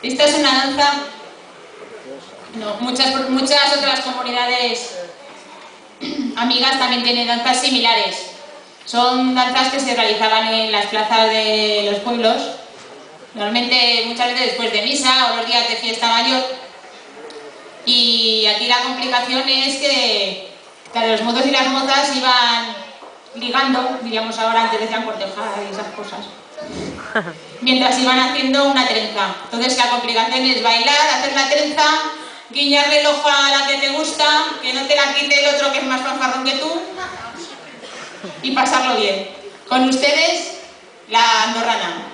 Esta es una danza, no, muchas otras comunidades amigas también tienen danzas similares. Son danzas que se realizaban en las plazas de los pueblos, normalmente muchas veces después de misa o los días de fiesta mayor. Y aquí la complicación es que los mozos y las mozas iban ligando, diríamos ahora, antes decían cortejar y esas cosas, mientras iban haciendo una trenza. Entonces la complicación es bailar, hacer la trenza, guiñarle el ojo a la que te gusta, que no te la quite el otro que es más fanfarrón que tú, y pasarlo bien. Con ustedes, la andorrana.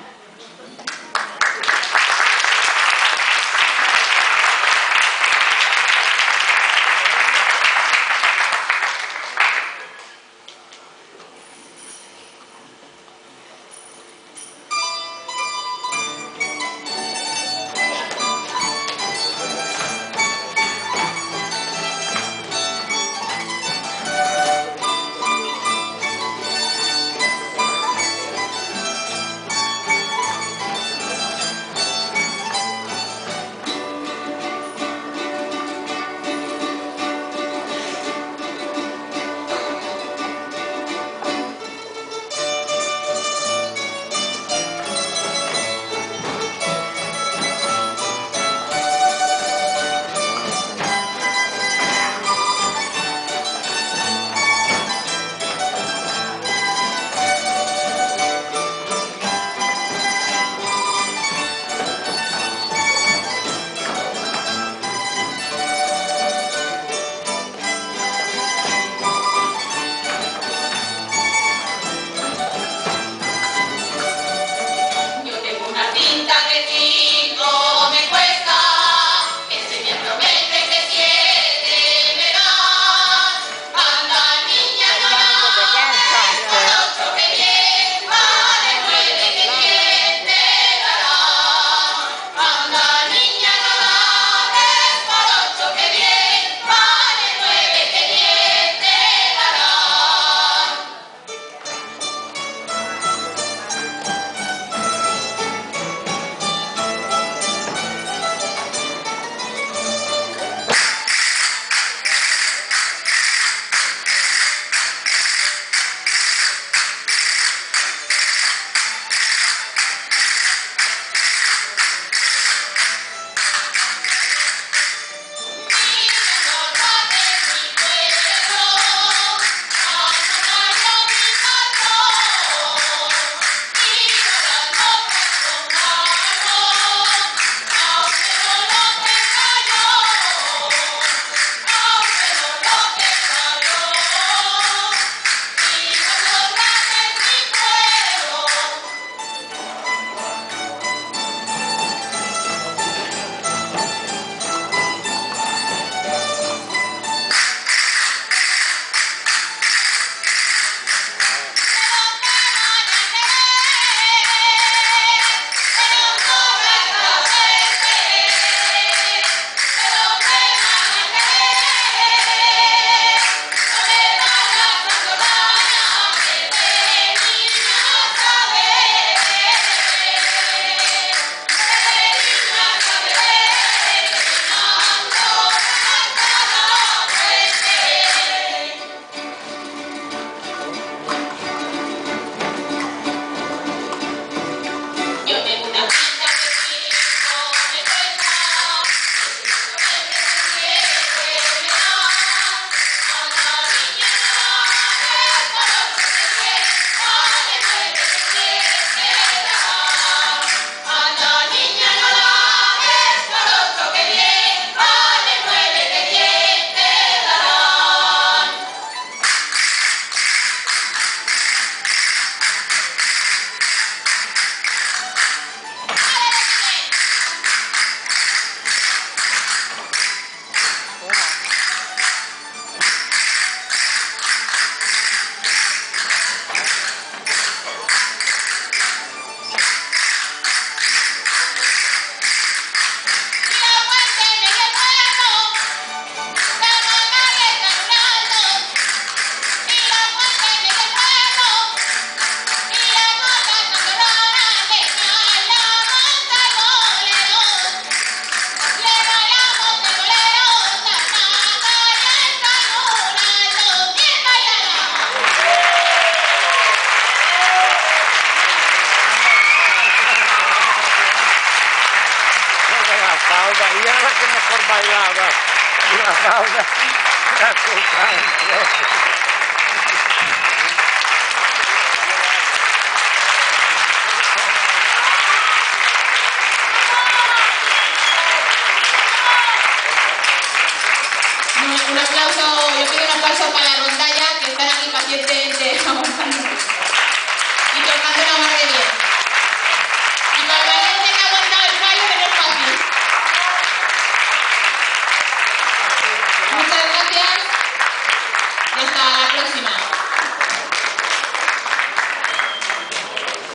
ella era la que mejor bailaba. Y la falda era total. Un aplauso, yo pido un aplauso para la rondalla, que están aquí pacientes